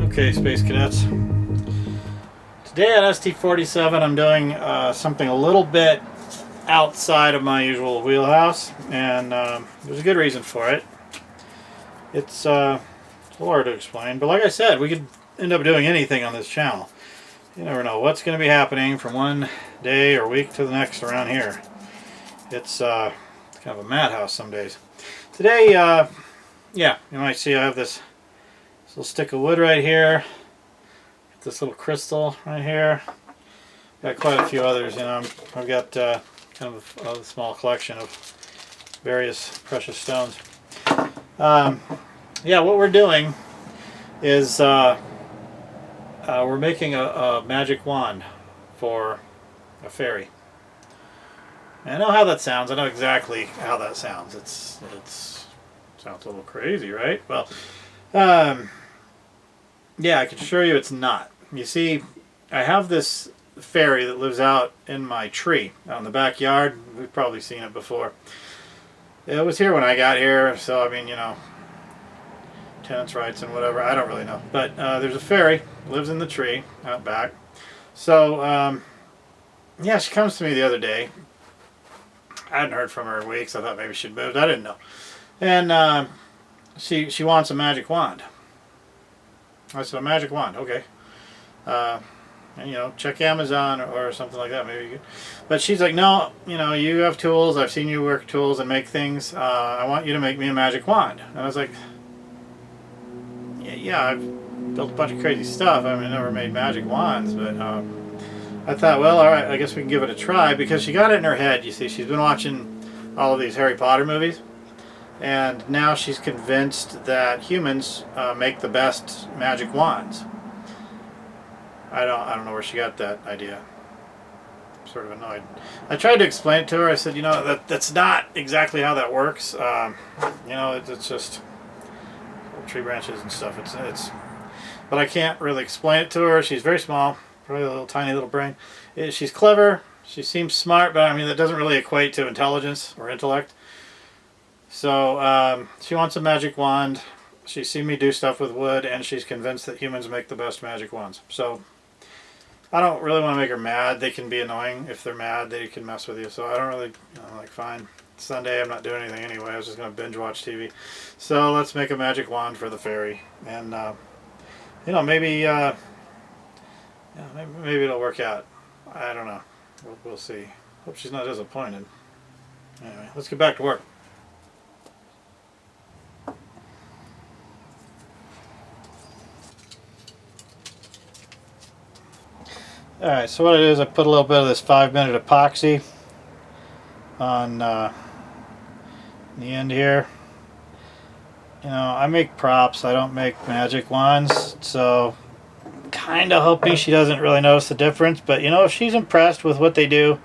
Okay, Space Cadets. Today at ST47 I'm doing something a little bit outside of my usual wheelhouse, and there's a good reason for it. It's a little hard to explain, but like I said, we could end up doing anything on this channel. You never know what's going to be happening from one day or week to the next around here. It's kind of a madhouse some days. Today, yeah, you might see I have this little stick of wood right here. This little crystal right here. Got quite a few others, you know. I've got kind of a small collection of various precious stones. Yeah, what we're doing is we're making a magic wand for a fairy. And I know how that sounds. I know exactly how that sounds. It sounds a little crazy, right? Well, yeah, I can assure you it's not. You see, I have this fairy that lives out in my tree out in the backyard. We've probably seen it before. It was here when I got here, so I mean, you know, tenants' rights and whatever, I don't really know. But there's a fairy, lives in the tree out back. So, yeah, she comes to me the other day. I hadn't heard from her in weeks. I thought maybe she'd moved. I didn't know. And she wants a magic wand. I said, a magic wand, okay. And, you know, check Amazon or something like that, maybe you could. But she's like, no, you know, you have tools. I've seen you work tools and make things. I want you to make me a magic wand. And I was like, yeah, I've built a bunch of crazy stuff. I mean, I never made magic wands, but I thought, well, all right, I guess we can give it a try, because she got it in her head. You see, she's been watching all of these Harry Potter movies. And now she's convinced that humans make the best magic wands. I don't know where she got that idea. I'm sort of annoyed. I tried to explain it to her. I said, you know, that's not exactly how that works. You know, it's just tree branches and stuff. But I can't really explain it to her. She's very small, probably a little tiny little brain. She's clever. She seems smart, but I mean that doesn't really equate to intelligence or intellect. So she wants a magic wand. She's seen me do stuff with wood, and she's convinced that humans make the best magic wands. So I don't really want to make her mad. They can be annoying. If they're mad, they can mess with you. So I don't really, you know, like, fine. It's Sunday, I'm not doing anything anyway. I was just going to binge watch TV. So let's make a magic wand for the fairy. And, you know, maybe, yeah, maybe it'll work out. I don't know. We'll see. Hope she's not disappointed. Anyway, let's get back to work. Alright, so what I do is I put a little bit of this 5-minute epoxy on the end here. You know, I make props, I don't make magic wands, so kind of hoping she doesn't really notice the difference. But you know, if she's impressed with what they do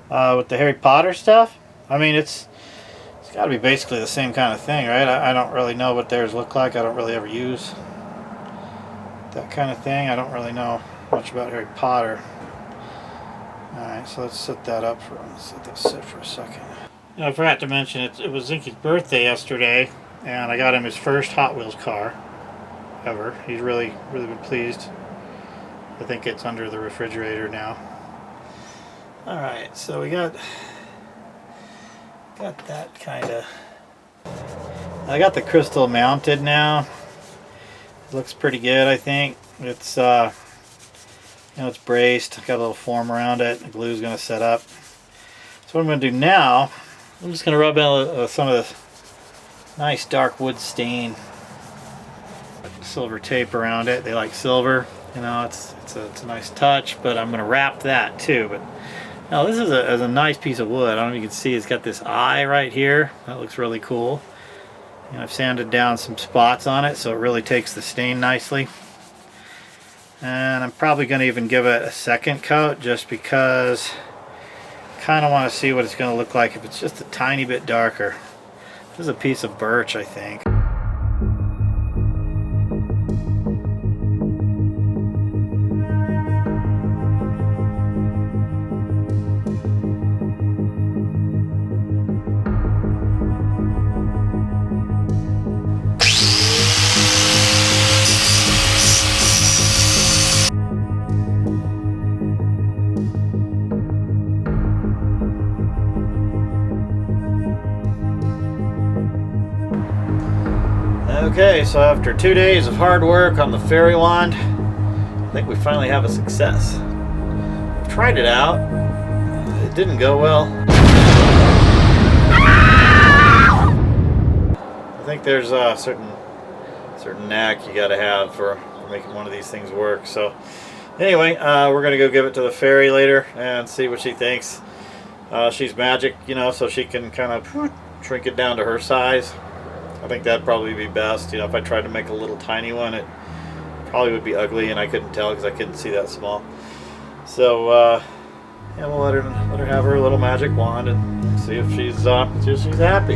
with the Harry Potter stuff, I mean, it's got to be basically the same kind of thing, right? I don't really know what theirs look like. I don't really ever use that kind of thing. I don't really know much about Harry Potter. Alright, so let's set that up let's let that sit for a second. I forgot to mention it was Zinky's birthday yesterday, and I got him his first Hot Wheels car ever. He's really been pleased. I think it's under the refrigerator now. Alright, so we got that kind of. I got the crystal mounted now. It looks pretty good, I think. It's you know, it's braced, got a little form around it, the glue's going to set up. So what I'm going to do now, I'm just going to rub in some of this nice dark wood stain. Silver tape around it. They like silver, you know, it's a nice touch, but I'm going to wrap that too. But now this is a nice piece of wood. I don't know if you can see, it's got this eye right here. That looks really cool. And I've sanded down some spots on it so it really takes the stain nicely. And I'm probably going to even give it a second coat, just because I kind of want to see what it's going to look like if it's just a tiny bit darker. This is a piece of birch, I think. Okay, so after 2 days of hard work on the fairy wand, I think we finally have a success. I've tried it out. It didn't go well. I think there's a certain knack you gotta have for making one of these things work. So anyway, we're gonna go give it to the fairy later and see what she thinks. She's magic, you know, so she can kind of shrink it down to her size. I think that'd probably be best. You know, if I tried to make a little tiny one, it probably would be ugly, and I couldn't tell because I couldn't see that small. So yeah, we'll let her have her little magic wand and see if she's happy.